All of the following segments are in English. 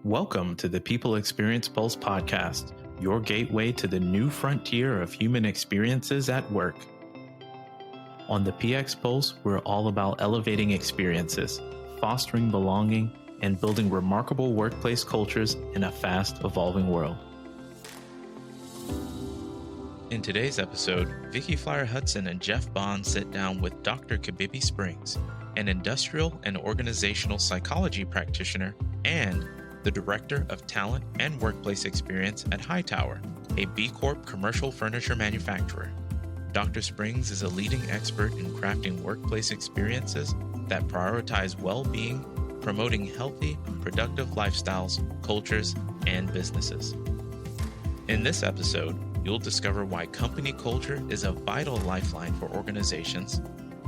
Welcome to the People Experience Pulse podcast, your gateway to the new frontier of human experiences at work. On the PX Pulse, we're all about elevating experiences, fostering belonging, and building remarkable workplace cultures in a fast evolving world. In today's episode, Vicki, Flier, Hudson, and Jeff Bond sit down with Dr. Kibibi Springs, an industrial and organizational psychology practitioner and the Director of Talent and Workplace Experience at Hightower, a B Corp commercial furniture manufacturer. Dr. Springs is a leading expert in crafting workplace experiences that prioritize well-being, promoting healthy, productive lifestyles, cultures, and businesses. In this episode, you'll discover why company culture is a vital lifeline for organizations,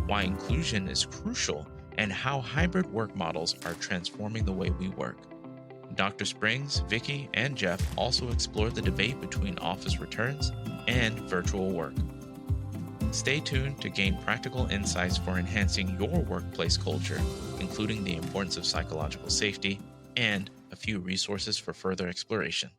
why inclusion is crucial, and how hybrid work models are transforming the way we work. Dr. Springs, Vicki, and Jeff also explore the debate between office returns and virtual work. Stay tuned to gain practical insights for enhancing your workplace culture, including the importance of psychological safety and a few resources for further exploration.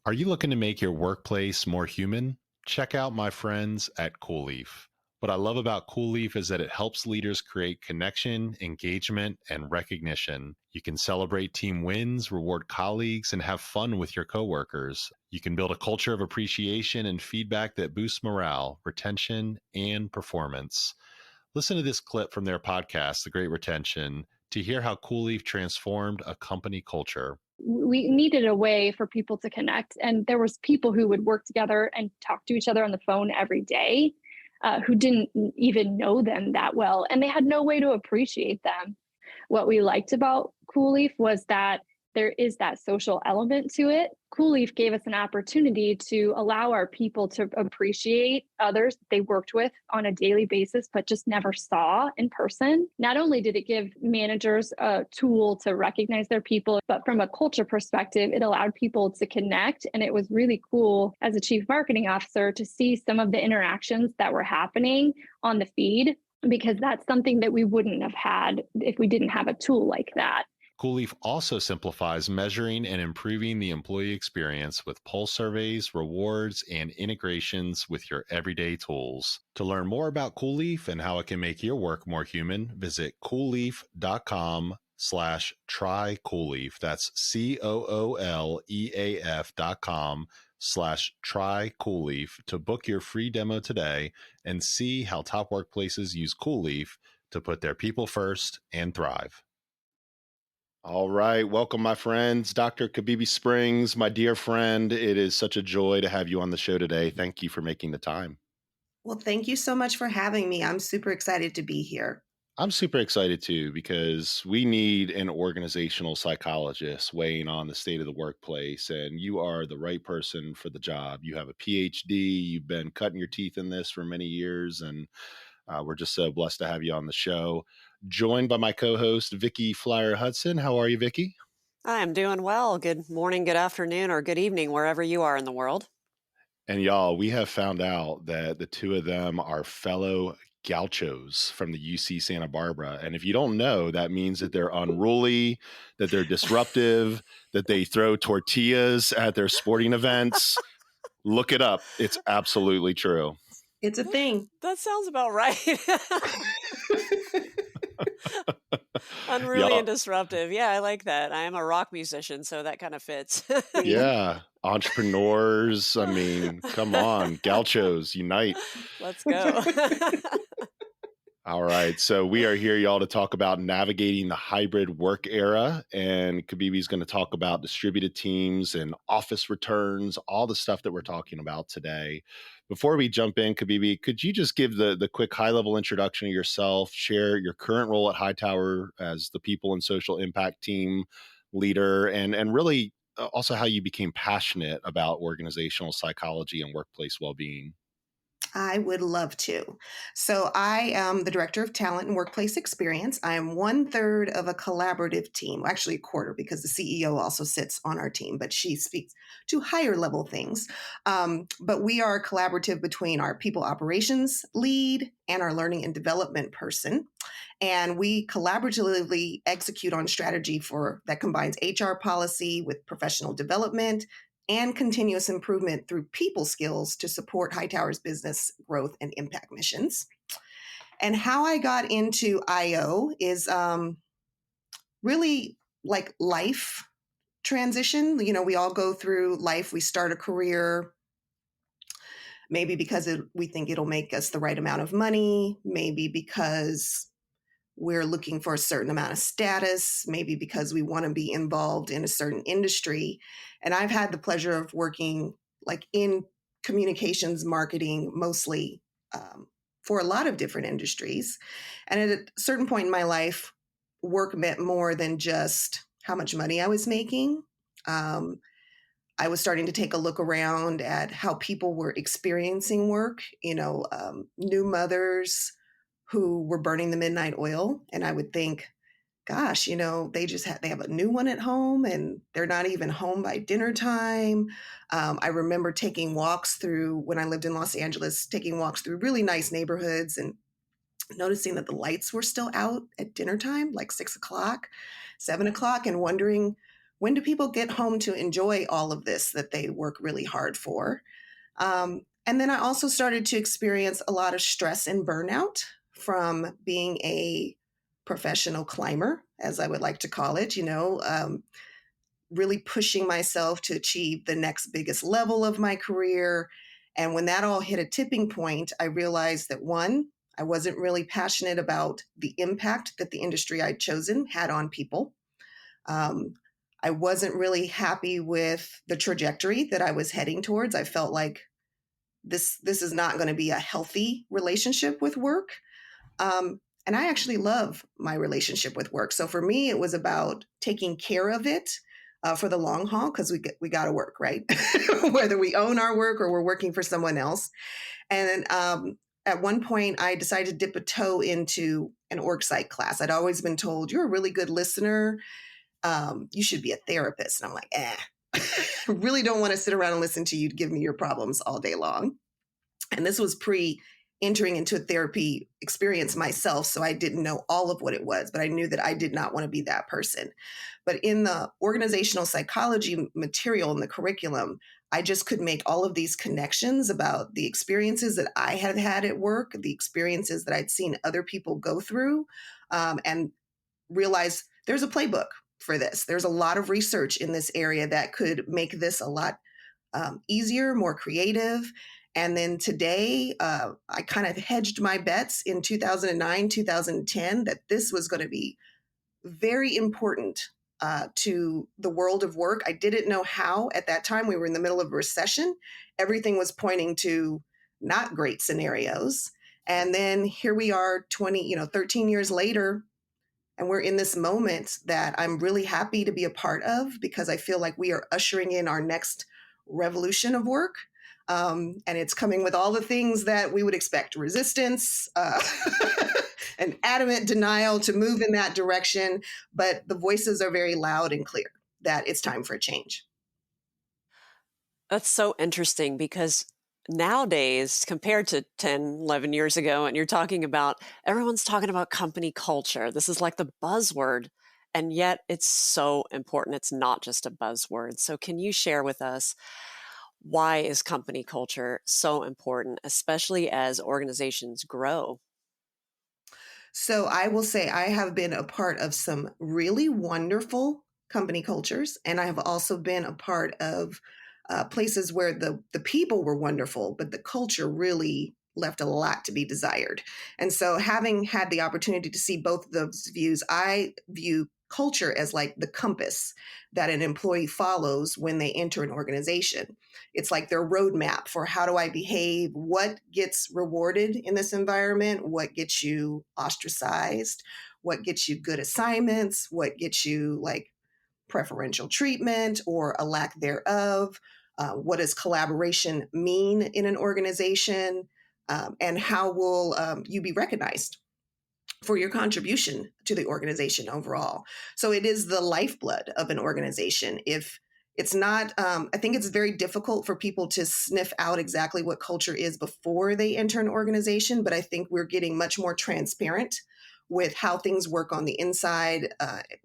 Are you looking to make your workplace more human? Check out my friends at CoolLeaf. What I love about CoolLeaf is that it helps leaders create connection, engagement, and recognition. You can celebrate team wins, reward colleagues, and have fun with your coworkers. You can build a culture of appreciation and feedback that boosts morale, retention, and performance. Listen to this clip from their podcast, The Great Retention, to hear how CoolLeaf transformed a company culture. We needed a way for people to connect, and there was people who would work together and talk to each other on the phone every day. Who didn't even know them that well, and they had no way to appreciate them. What we liked about CoolLeaf was that there is that social element to it. CoolLeaf gave us an opportunity to allow our people to appreciate others they worked with on a daily basis, but just never saw in person. Not only did it give managers a tool to recognize their people, but from a culture perspective, it allowed people to connect. And it was really cool as a chief marketing officer to see some of the interactions that were happening on the feed, because that's something that we wouldn't have had if we didn't have a tool like that. CoolLeaf also simplifies measuring and improving the employee experience with pulse surveys, rewards, and integrations with your everyday tools. To learn more about CoolLeaf and how it can make your work more human, visit coolleaf.com/try CoolLeaf. That's COOLEAF.com/try CoolLeaf to book your free demo today and see how top workplaces use CoolLeaf to put their people first and thrive. All right. Welcome, my friends. Dr. Kibibi Springs, my dear friend, it is such a joy to have you on the show today. Thank you for making the time. Well, thank you so much for having me. I'm super excited to be here. I'm super excited too, because we need an organizational psychologist weighing on the state of the workplace, and you are the right person for the job. You have a PhD, you've been cutting your teeth in this for many years, and we're just so blessed to have you on the show. Joined by my co-host, Vicki, Flier, Hudson. How are you, Vicki? I'm doing well. Good morning, good afternoon, or good evening, wherever you are in the world. And y'all, we have found out that the two of them are fellow gauchos from the UC Santa Barbara. And if you don't know, that means that they're unruly, that they're disruptive, that they throw tortillas at their sporting events. Look it up. It's absolutely true. It's a thing. That sounds about right. Unruly and disruptive. Yeah, I like that. I am a rock musician, so that kind of fits. Yeah. Entrepreneurs. I mean, come on. Gauchos, unite. Let's go. All right. So we are here, y'all, to talk about navigating the hybrid work era. And Kibibi's going to talk about distributed teams and office returns, all the stuff that we're talking about today. Before we jump in, Kibibi, could you just give the quick high-level introduction of yourself, share your current role at Hightower as the people and social impact team leader, and really also how you became passionate about organizational psychology and workplace well-being? I would love to. So, I am the director of talent and workplace experience. I am one third of a collaborative team, actually, a quarter, because the CEO also sits on our team, but she speaks to higher level things. But we are collaborative between our people operations lead and our learning and development person. And we collaboratively execute on strategy for that combines HR policy with professional development and continuous improvement through people skills to support Hightower's business growth and impact missions. And how I got into IO is really like life transition. You know, we all go through life, we start a career, maybe because we think it'll make us the right amount of money, maybe because we're looking for a certain amount of status, maybe because we want to be involved in a certain industry. And I've had the pleasure of working like in communications marketing mostly for a lot of different industries. And at a certain point in my life, work meant more than just how much money I was making. Um, I was starting to take a look around at how people were experiencing work, new mothers who were burning the midnight oil. And I would think, gosh, they have a new one at home and they're not even home by dinner time. I remember taking walks through when I lived in Los Angeles, taking walks through really nice neighborhoods and noticing that the lights were still out at dinner time, like 6 o'clock, 7 o'clock, and wondering, when do people get home to enjoy all of this that they work really hard for? And then I also started to experience a lot of stress and burnout from being a professional climber, as I would like to call it, really pushing myself to achieve the next biggest level of my career. And when that all hit a tipping point, I realized that one, I wasn't really passionate about the impact that the industry I'd chosen had on people. I wasn't really happy with the trajectory that I was heading towards. I felt like this is not going to be a healthy relationship with work. And I actually love my relationship with work. So for me, it was about taking care of it for the long haul, because we got to work, right? Whether we own our work or we're working for someone else. And at one point, I decided to dip a toe into an org psych class. I'd always been told, you're a really good listener. You should be a therapist. And I'm like, I really don't want to sit around and listen to you give me your problems all day long. And this was pre entering into a therapy experience myself. So I didn't know all of what it was, but I knew that I did not want to be that person. But in the organizational psychology material in the curriculum, I just could make all of these connections about the experiences that I had had at work, the experiences that I'd seen other people go through, and realize there's a playbook for this. There's a lot of research in this area that could make this a lot easier, more creative. And then today, I kind of hedged my bets in 2009, 2010, that this was going to be very important to the world of work. I didn't know how at that time. We were in the middle of a recession. Everything was pointing to not great scenarios. And then here we are 13 years later, and we're in this moment that I'm really happy to be a part of, because I feel like we are ushering in our next revolution of work. And it's coming with all the things that we would expect: resistance, an adamant denial to move in that direction. But the voices are very loud and clear that it's time for a change. That's so interesting because nowadays, compared to 10, 11 years ago, and everyone's talking about company culture. This is like the buzzword, and yet it's so important. It's not just a buzzword. So can you share with us, why is company culture so important, especially as organizations grow? So I will say I have been a part of some really wonderful company cultures, and I have also been a part of places where the people were wonderful, but the culture really left a lot to be desired. And so, having had the opportunity to see both of those views, I view culture as like the compass that an employee follows when they enter an organization. It's like their roadmap for how do I behave, what gets rewarded in this environment, what gets you ostracized, what gets you good assignments, what gets you like preferential treatment or a lack thereof. What does collaboration mean in an organization? And how will you be recognized for your contribution to the organization overall? So it is the lifeblood of an organization. If it's not, I think it's very difficult for people to sniff out exactly what culture is before they enter an organization, but I think we're getting much more transparent with how things work on the inside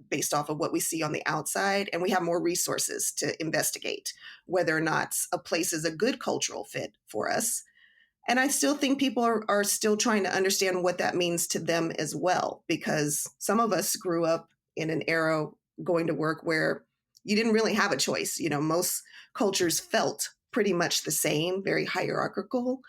based off of what we see on the outside. And we have more resources to investigate whether or not a place is a good cultural fit for us. And I still think people are still trying to understand what that means to them as well, because some of us grew up in an era going to work where you didn't really have a choice. Most cultures felt pretty much the same, very hierarchical,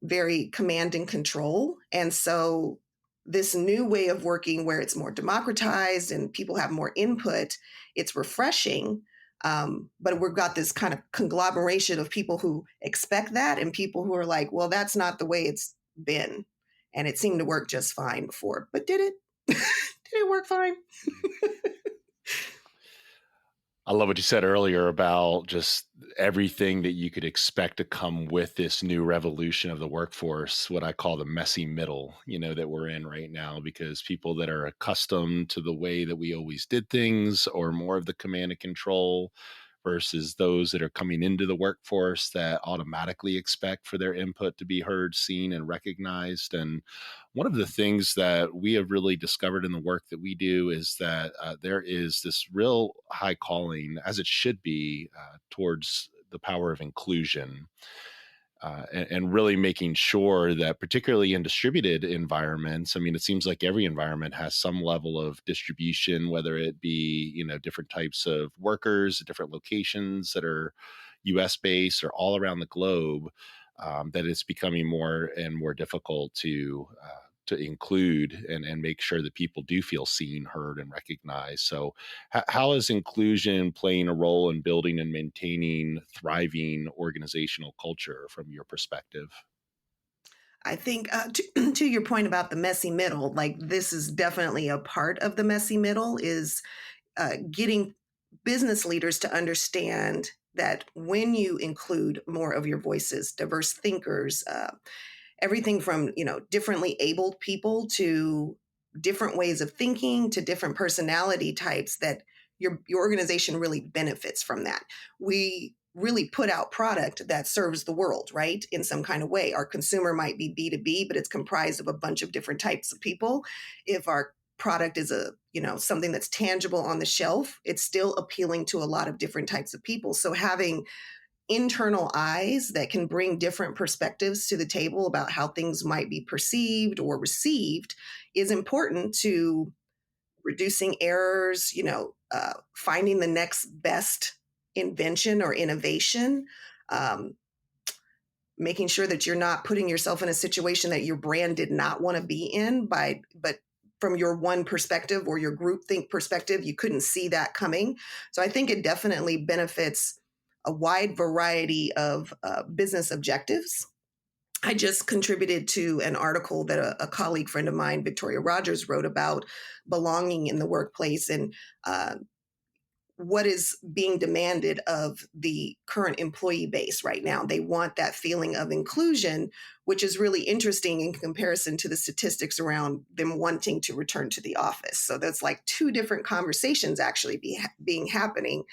very command and control. And so this new way of working where it's more democratized and people have more input, it's refreshing. But we've got this kind of conglomeration of people who expect that and people who are like, well, that's not the way it's been. And it seemed to work just fine before. But did it? Did it work fine? I love what you said earlier about just everything that you could expect to come with this new revolution of the workforce, what I call the messy middle, that we're in right now, because people that are accustomed to the way that we always did things or more of the command and control versus those that are coming into the workforce that automatically expect for their input to be heard, seen, and recognized. And one of the things that we have really discovered in the work that we do is that there is this real high calling, as it should be, towards the power of inclusion. And really making sure that, particularly in distributed environments, I mean, it seems like every environment has some level of distribution, whether it be, different types of workers at different locations that are US based or all around the globe, that it's becoming more and more difficult to include and make sure that people do feel seen, heard, and recognized. So how is inclusion playing a role in building and maintaining thriving organizational culture from your perspective? I think to your point about the messy middle, like this is definitely a part of the messy middle is getting business leaders to understand that when you include more of your voices, diverse thinkers, everything from differently abled people to different ways of thinking to different personality types, that your organization really benefits from that. We really put out product that serves the world, right? In some kind of way. Our consumer might be B2B, but it's comprised of a bunch of different types of people. If our product is something that's tangible on the shelf, it's still appealing to a lot of different types of people. So having internal eyes that can bring different perspectives to the table about how things might be perceived or received is important to reducing errors, finding the next best invention or innovation, making sure that you're not putting yourself in a situation that your brand did not want to be in but from your one perspective or your groupthink perspective, you couldn't see that coming. So I think it definitely benefits a wide variety of business objectives. I just contributed to an article that a colleague friend of mine, Victoria Rogers, wrote about belonging in the workplace and what is being demanded of the current employee base right now. They want that feeling of inclusion, which is really interesting in comparison to the statistics around them wanting to return to the office. So that's like two different conversations actually being happening.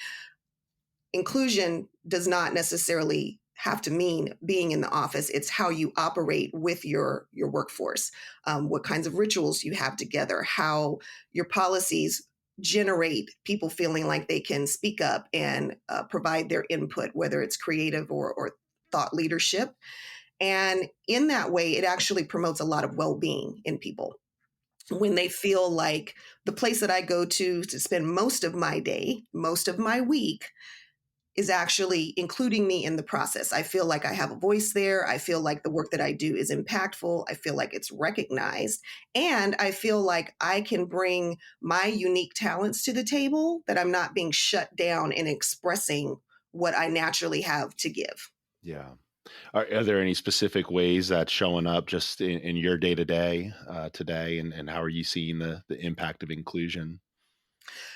Inclusion does not necessarily have to mean being in the office. It's how you operate with your workforce, what kinds of rituals you have together, how your policies generate people feeling like they can speak up and provide their input, whether it's creative or thought leadership. And in that way, it actually promotes a lot of well-being in people. When they feel like the place that I go to spend most of my day, most of my week, is actually including me in the process. I feel like I have a voice there. I feel like the work that I do is impactful. I feel like it's recognized. And I feel like I can bring my unique talents to the table, that I'm not being shut down in expressing what I naturally have to give. Yeah. Are there any specific ways that's showing up just in your day to day today? And how are you seeing the impact of inclusion?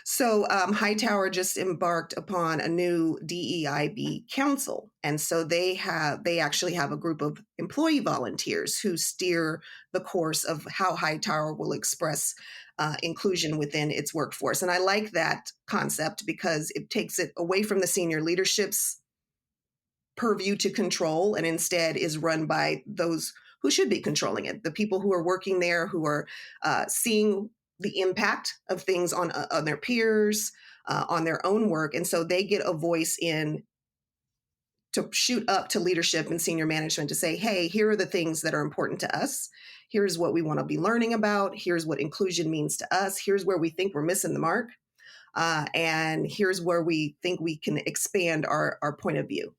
So Hightower just embarked upon a new DEIB council, and so they actually have a group of employee volunteers who steer the course of how Hightower will express inclusion within its workforce. And I like that concept because it takes it away from the senior leadership's purview to control, and instead is run by those who should be controlling it, the people who are working there, who are seeing the impact of things on their peers, on their own work. And so they get a voice in to shoot up to leadership and senior management to say, hey, here are the things that are important to us. Here's what we want to be learning about. Here's what inclusion means to us. Here's where we think we're missing the mark. And here's where we think we can expand our point of view.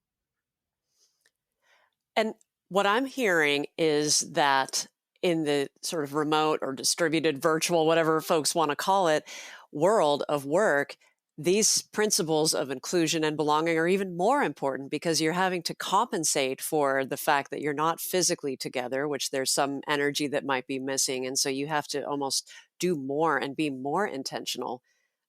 And what I'm hearing is that in the sort of remote or distributed virtual, whatever folks want to call it, world of work, these principles of inclusion and belonging are even more important because you're having to compensate for the fact that you're not physically together, which there's some energy that might be missing. And so you have to almost do more and be more intentional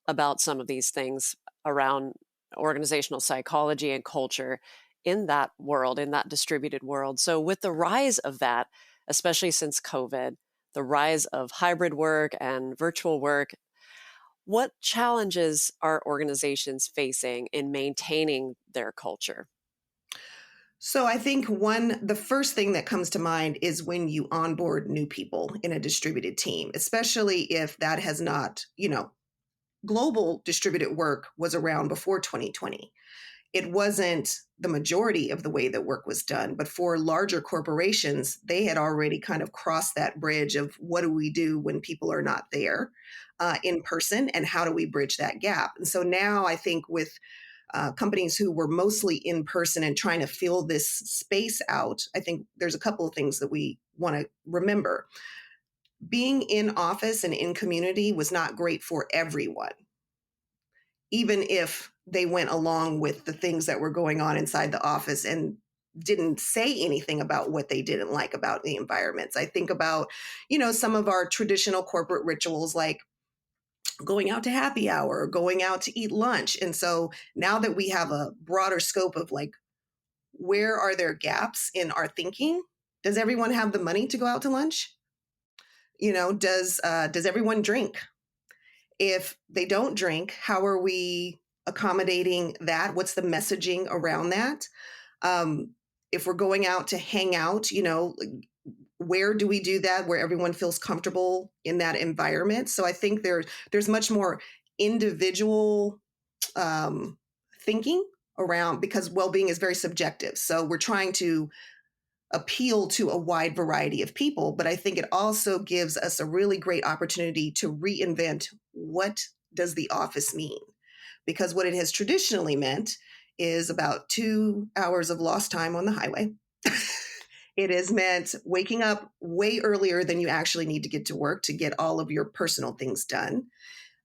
about some of these things around organizational psychology and culture in that world, in that distributed world. So with the rise of that, especially since COVID, the rise of hybrid work and virtual work, what challenges are organizations facing in maintaining their culture? So I think the first thing that comes to mind is when you onboard new people in a distributed team, especially if that has not, global distributed work was around before 2020. It wasn't the majority of the way that work was done, but for larger corporations, they had already kind of crossed that bridge of what do we do when people are not there in person, and how do we bridge that gap? And so now I think with companies who were mostly in person and trying to fill this space out, I think there's a couple of things that we want to remember. Being in office and in community was not great for everyone, even if they went along with the things that were going on inside the office and didn't say anything about what they didn't like about the environments. I think about, some of our traditional corporate rituals like going out to happy hour, going out to eat lunch. And so now that we have a broader scope of like, where are there gaps in our thinking? Does everyone have the money to go out to lunch? Does everyone drink? If they don't drink, how are we accommodating that? What's the messaging around that? If we're going out to hang out, where do we do that where everyone feels comfortable in that environment? So I think there's much more individual thinking around, because well-being is very subjective. So we're trying to appeal to a wide variety of people, but I think it also gives us a really great opportunity to reinvent what does the office mean? Because what it has traditionally meant is about 2 hours of lost time on the highway. It has meant waking up way earlier than you actually need to get to work to get all of your personal things done.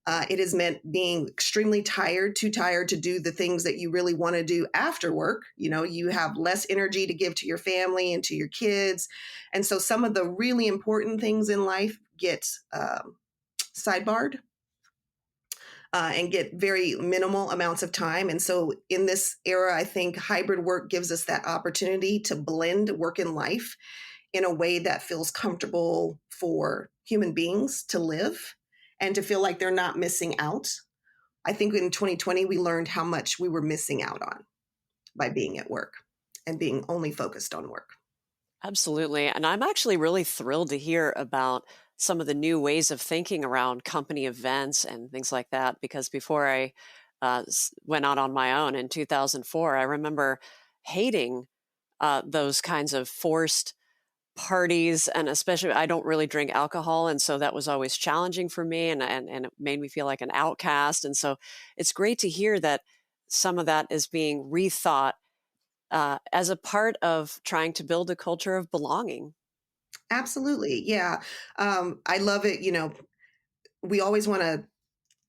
It has meant being extremely tired, too tired to do the things that you really want to do after work. You have less energy to give to your family and to your kids. And so some of the really important things in life get sidebarred and get very minimal amounts of time. And so in this era, I think hybrid work gives us that opportunity to blend work and life in a way that feels comfortable for human beings to live and to feel like they're not missing out. I think in 2020, we learned how much we were missing out on by being at work and being only focused on work. Absolutely. And I'm actually really thrilled to hear about some of the new ways of thinking around company events and things like that, because before I went out on my own in 2004, I remember hating those kinds of forced parties, and especially I don't really drink alcohol, and so that was always challenging for me, and it made me feel like an outcast. And so it's great to hear that some of that is being rethought as a part of trying to build a culture of belonging. Absolutely. Yeah. I love it. We always want to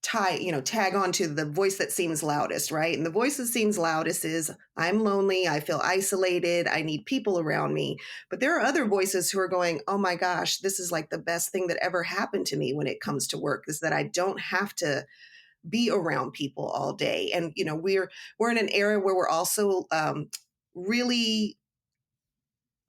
tag on to the voice that seems loudest, right? And the voice that seems loudest is, I'm lonely, I feel isolated, I need people around me. But there are other voices who are going, oh my gosh, this is like the best thing that ever happened to me when it comes to work, is that I don't have to be around people all day. And, we're in an era where we're also really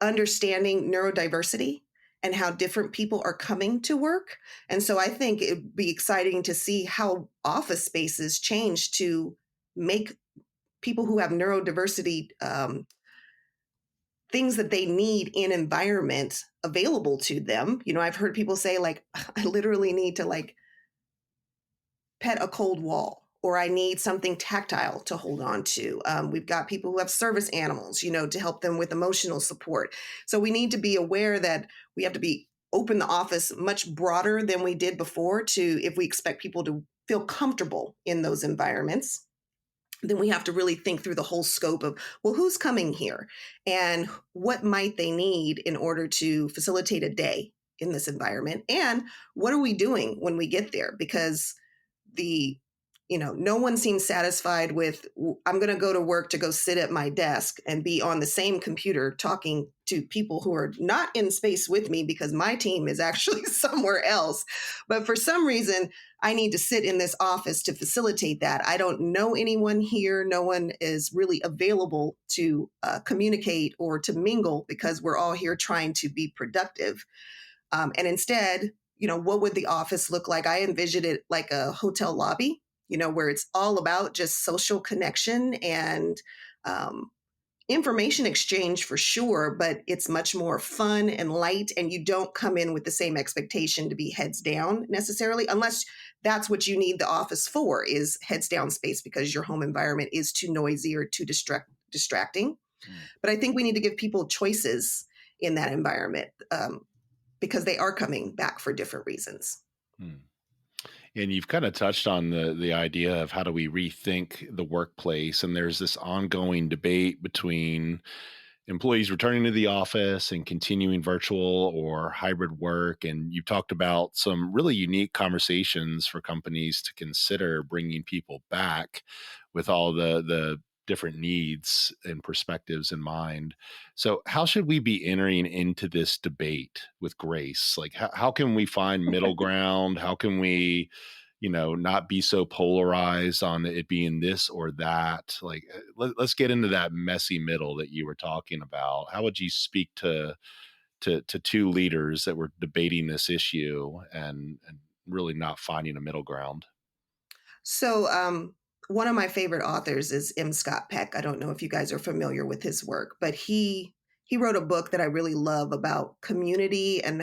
understanding neurodiversity and how different people are coming to work. And so I think it'd be exciting to see how office spaces change to make people who have neurodiversity things that they need in environment available to them. I've heard people say, like, I literally need to like pet a cold wall, or I need something tactile to hold on to. We've got people who have service animals, to help them with emotional support. So we need to be aware that we have to be open the office much broader than we did before if we expect people to feel comfortable in those environments. Then we have to really think through the whole scope of, well, who's coming here and what might they need in order to facilitate a day in this environment? And what are we doing when we get there? Because no one seems satisfied with, I'm going to go to work to go sit at my desk and be on the same computer talking to people who are not in space with me because my team is actually somewhere else. But for some reason, I need to sit in this office to facilitate that. I don't know anyone here. No one is really available to communicate or to mingle because we're all here trying to be productive. And instead, what would the office look like? I envisioned it like a hotel lobby, where it's all about just social connection and information exchange for sure, but it's much more fun and light. And you don't come in with the same expectation to be heads down necessarily, unless that's what you need the office for, is heads down space because your home environment is too noisy or too distracting. But I think we need to give people choices in that environment. Because they are coming back for different reasons. And you've kind of touched on the idea of how do we rethink the workplace. And there's this ongoing debate between employees returning to the office and continuing virtual or hybrid work. And you've talked about some really unique conversations for companies to consider bringing people back with all the different needs and perspectives in mind. So how should we be entering into this debate with grace? Like how can we find middle ground? How can we, not be so polarized on it being this or that? Like, let's get into that messy middle that you were talking about. How would you speak to two leaders that were debating this issue and really not finding a middle ground? So, one of my favorite authors is M. Scott Peck. I don't know if you guys are familiar with his work, but he wrote a book that I really love about community and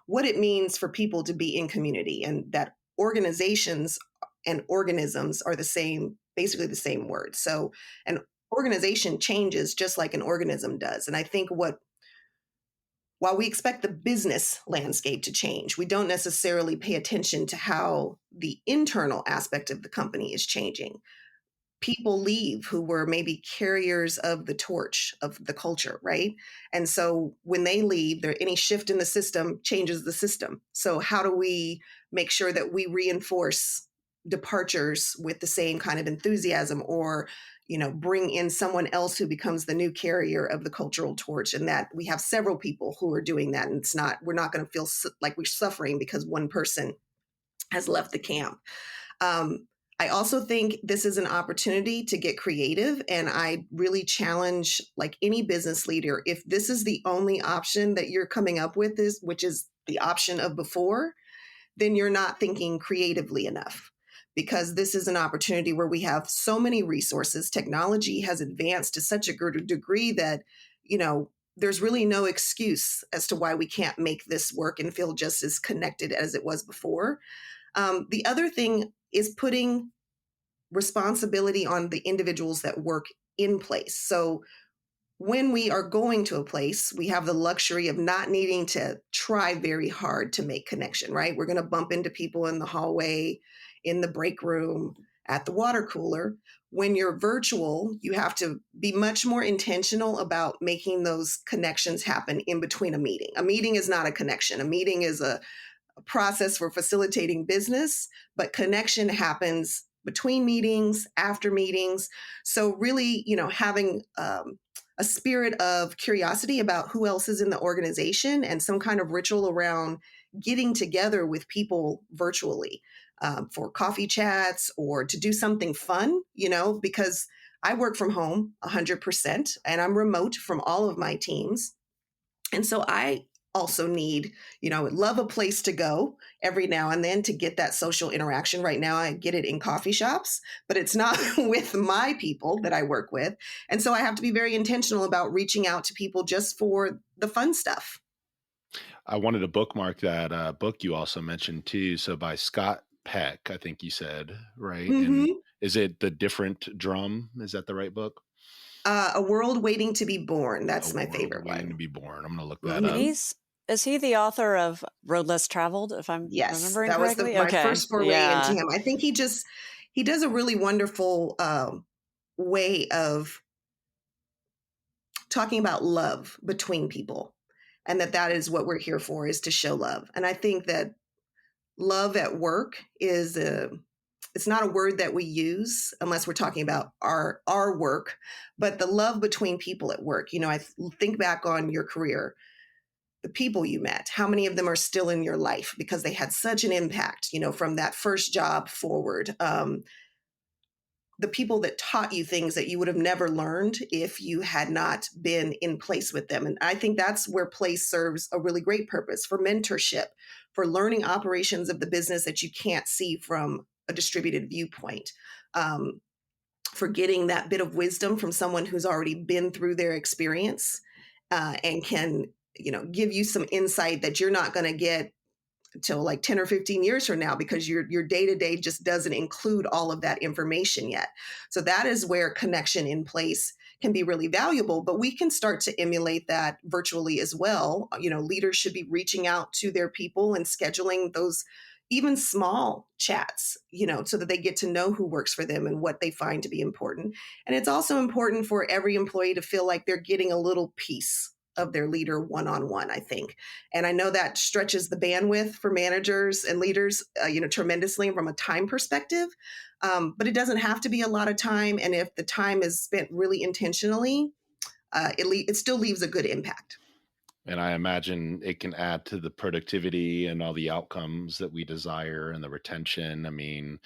what it means for people to be in community, and that organizations and organisms are basically the same word. So an organization changes just like an organism does. And I think while we expect the business landscape to change, we don't necessarily pay attention to how the internal aspect of the company is changing. People leave who were maybe carriers of the torch of the culture, right? And so when they leave, any shift in the system changes the system. So how do we make sure that we reinforce departures with the same kind of enthusiasm, or bring in someone else who becomes the new carrier of the cultural torch, and that we have several people who are doing that, and we're not going to feel like we're suffering because one person has left the camp. I also think this is an opportunity to get creative, and I really challenge like any business leader, if this is the only option that you're coming up with, which is the option of before, then you're not thinking creatively enough. Because this is an opportunity where we have so many resources. Technology has advanced to such a great degree that, there's really no excuse as to why we can't make this work and feel just as connected as it was before. The other thing is putting responsibility on the individuals that work in place. So when we are going to a place, we have the luxury of not needing to try very hard to make connection, right? We're going to bump into people in the hallway, in the break room, at the water cooler. When you're virtual, you have to be much more intentional about making those connections happen in between a meeting. A meeting is not a connection. A meeting is a process for facilitating business, but connection happens between meetings, after meetings. So really, having a a spirit of curiosity about who else is in the organization and some kind of ritual around getting together with people virtually for coffee chats or to do something fun, because I work from home 100% and I'm remote from all of my teams. And so I also need, would love a place to go every now and then to get that social interaction. Right now, I get it in coffee shops, but it's not with my people that I work with. And so I have to be very intentional about reaching out to people just for the fun stuff. I wanted to bookmark that book you also mentioned too. So by Scott Peck, I think you said, right? And Mm-hmm. is it The Different Drum? Is that the right book? A World Waiting to Be Born. A That's my World favorite Waiting to one. Be Born. I'm going to look that And up. Mm-hmm. is he the author of Road Less Traveled, if I'm Yes, remembering that was correctly? my Okay. first foray into Yeah. him. I think he does a really wonderful way of talking about love between people, and that is what we're here for, is to show love. And I think that love at work it's not a word that we use unless we're talking about our work, but the love between people at work. I think back on your career, the people you met, how many of them are still in your life because they had such an impact, from that first job forward. The people that taught you things that you would have never learned if you had not been in place with them. And I think that's where place serves a really great purpose for mentorship, for learning operations of the business that you can't see from a distributed viewpoint, for getting that bit of wisdom from someone who's already been through their experience and can, give you some insight that you're not going to get till like 10 or 15 years from now, because your day-to-day just doesn't include all of that information yet. So that is where connection in place can be really valuable, but we can start to emulate that virtually as well. Leaders should be reaching out to their people and scheduling those even small chats, so that they get to know who works for them and what they find to be important. And it's also important for every employee to feel like they're getting a little piece of their leader one-on-one, I think. And I know that stretches the bandwidth for managers and leaders, tremendously from a time perspective. But it doesn't have to be a lot of time. And if the time is spent really intentionally, it still leaves a good impact. And I imagine it can add to the productivity and all the outcomes that we desire and the retention. I mean,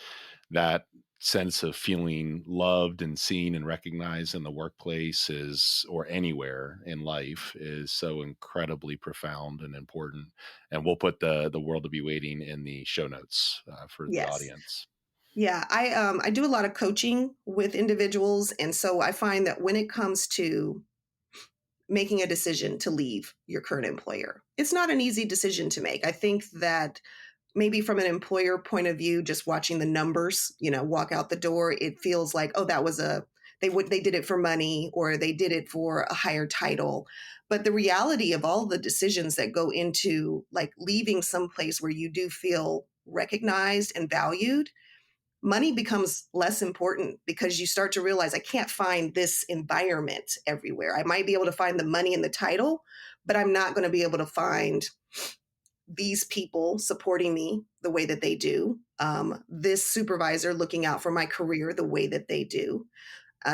that sense of feeling loved and seen and recognized in the workplace or anywhere in life is so incredibly profound and important. And we'll put the World to Be Waiting in the show notes for the Yes. audience. Yeah, I do a lot of coaching with individuals. And so I find that when it comes to making a decision to leave your current employer, it's not an easy decision to make. I think that maybe from an employer point of view, just watching the numbers, walk out the door, it feels like, oh, that was they did it for money, or they did it for a higher title. But the reality of all the decisions that go into like leaving someplace where you do feel recognized and valued, money becomes less important, because you start to realize, I can't find this environment everywhere. I might be able to find the money and the title, but I'm not going to be able to find these people supporting me the way that they do, this supervisor looking out for my career the way that they do.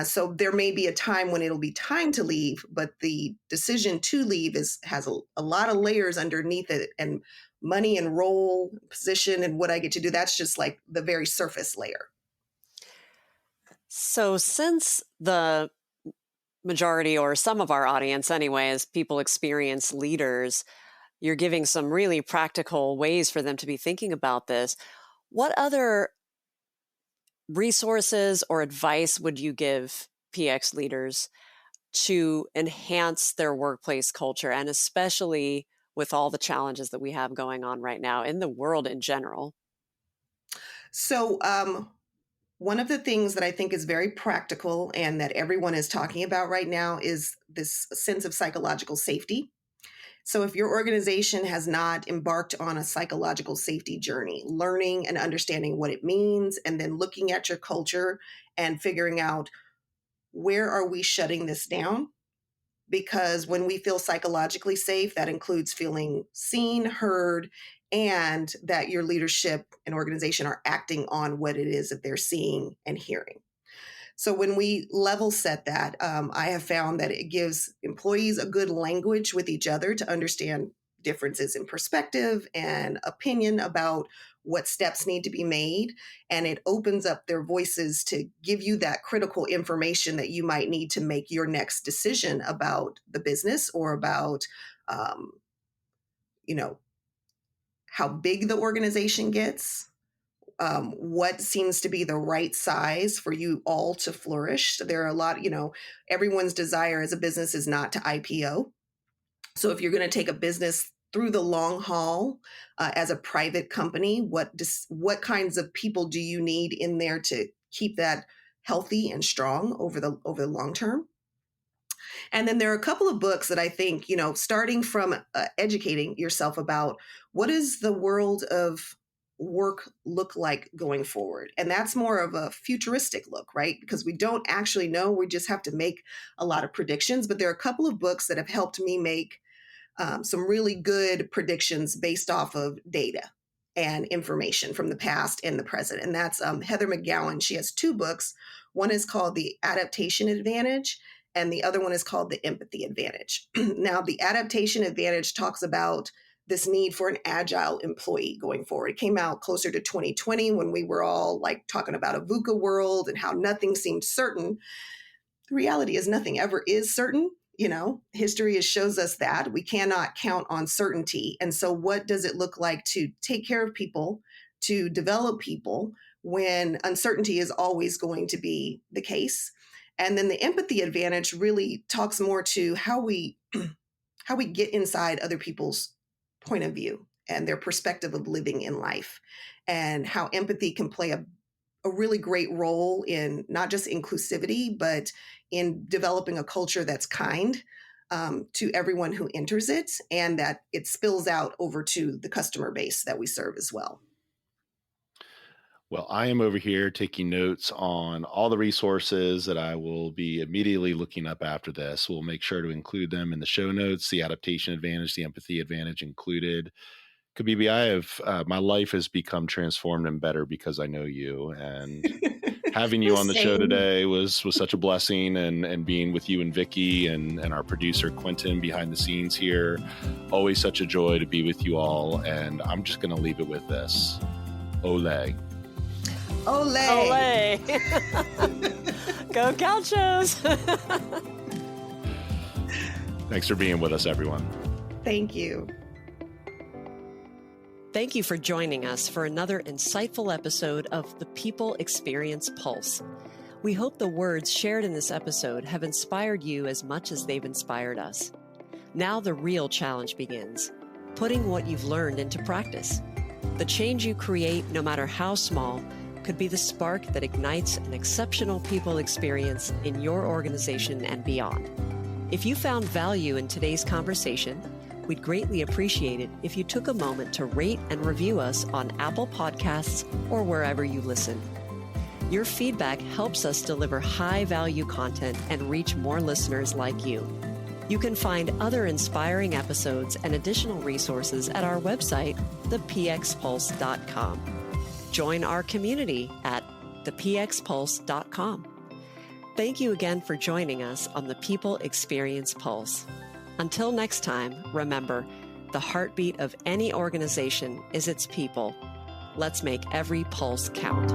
So there may be a time when it'll be time to leave, but the decision to leave has a lot of layers underneath it, and money and role, position, and what I get to do. That's just like the very surface layer. So since the majority, or some of our audience anyway, as people experience leaders, you're giving some really practical ways for them to be thinking about this. What other resources or advice would you give PX leaders to enhance their workplace culture, and especially with all the challenges that we have going on right now in the world in general? So one of the things that I think is very practical and that everyone is talking about right now is this sense of psychological safety. So if your organization has not embarked on a psychological safety journey, learning and understanding what it means, and then looking at your culture and figuring out, where are we shutting this down? Because when we feel psychologically safe, that includes feeling seen, heard, and that your leadership and organization are acting on what it is that they're seeing and hearing. So when we level set that, I have found that it gives employees a good language with each other to understand differences in perspective and opinion about what steps need to be made. And it opens up their voices to give you that critical information that you might need to make your next decision about the business or about, how big the organization gets. What seems to be the right size for you all to flourish. There are a lot, everyone's desire as a business is not to IPO. So if you're going to take a business through the long haul as a private company, what kinds of people do you need in there to keep that healthy and strong over the long term? And then there are a couple of books that I think, starting from educating yourself about what is the world of work look like going forward. And that's more of a futuristic look, right? Because we don't actually know. We just have to make a lot of predictions. But there are a couple of books that have helped me make some really good predictions based off of data and information from the past and the present. And that's Heather McGowan. She has 2 books. One is called The Adaptation Advantage, and the other one is called The Empathy Advantage. Now, The Adaptation Advantage talks about this need for an agile employee going forward. It came out closer to 2020 when we were all like talking about a VUCA world and how nothing seemed certain. The reality is nothing ever is certain. History shows us that we cannot count on certainty. And so what does it look like to take care of people, to develop people when uncertainty is always going to be the case? And then the empathy advantage really talks more to how we get inside other people's point of view and their perspective of living in life, and how empathy can play a really great role in not just inclusivity, but in developing a culture that's kind to everyone who enters it, and that it spills out over to the customer base that we serve as well. Well, I am over here taking notes on all the resources that I will be immediately looking up after this. We'll make sure to include them in the show notes, the adaptation advantage, the empathy advantage included. Kibibi, my life has become transformed and better because I know you, and having you on the show today was such a blessing, and being with you and Vicki and our producer Quentin behind the scenes here, always such a joy to be with you all. And I'm just going to leave it with this. Ole. Ole. Ole. Go Gauchos. Thanks for being with us, everyone. Thank you. Thank you for joining us for another insightful episode of the People Experience Pulse. We hope the words shared in this episode have inspired you as much as they've inspired us. Now the real challenge begins, putting what you've learned into practice. The change you create, no matter how small, could be the spark that ignites an exceptional people experience in your organization and beyond. If you found value in today's conversation, we'd greatly appreciate it if you took a moment to rate and review us on Apple Podcasts or wherever you listen. Your feedback helps us deliver high-value content and reach more listeners like you. You can find other inspiring episodes and additional resources at our website, thepxpulse.com. Join our community at thepxpulse.com. Thank you again for joining us on the People Experience Pulse. Until next time, remember, the heartbeat of any organization is its people. Let's make every pulse count.